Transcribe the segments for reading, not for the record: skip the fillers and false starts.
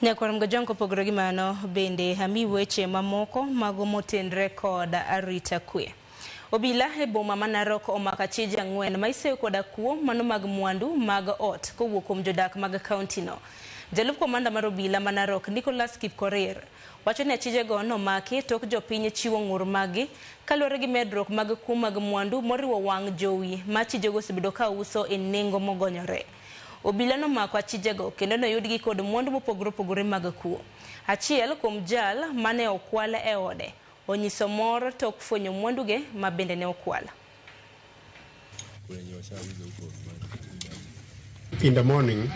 Nyakwaram gajonko pogore gi mano bende hami weche mamoko mago motenre kod arita kwe. Obila e boma ma Narok omako Achije 4 ma iseyo koda kuo mano mag mwandu mag ot kowuok kuom jodak mag kaunti no. Jalup komanda mar obila ma Narok Nicholas Kipkorir wacho ni Achije go nomaki tok jopiny chiwo ng'ur magi kaluwore gi medruok mag kuo mag mwandu moriwo wang' jowi ma Achije go osebedo ka uso e nengo mogonyore. Obila nomako Achije go kendo noyudgi kod mwandu mopogore mag kuo. Achiel kuom jal mane okwal e ode onyiso mor tok fwenyo mwanduge ma bende ne okwal. In the morning,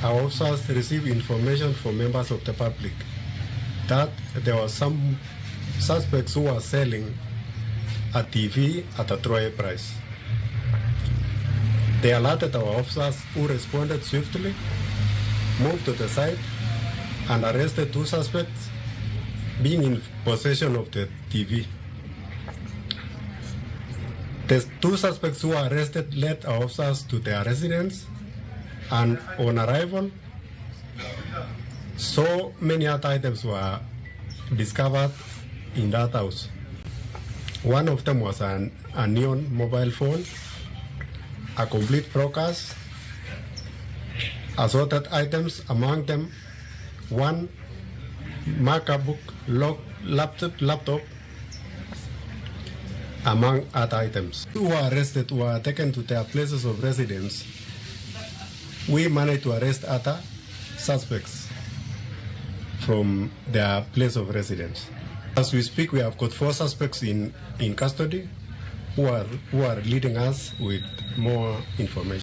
our officers received information from members of the public that there were some suspects who were selling a TV at a throwaway price. They alerted our officers, who responded swiftly, moved to the site, and arrested 2 suspects being in possession of the TV. The 2 suspects who were arrested led our officers to their residence, and on arrival, so many other items were discovered in that house. One of them was a neon mobile phone, a complete broadcast, assorted items, among them 1 MacBook laptop, among other items. Who were arrested were taken to their places of residence. We managed to arrest other suspects from their place of residence. As we speak, we have got 4 suspects in custody who are leading us with more information.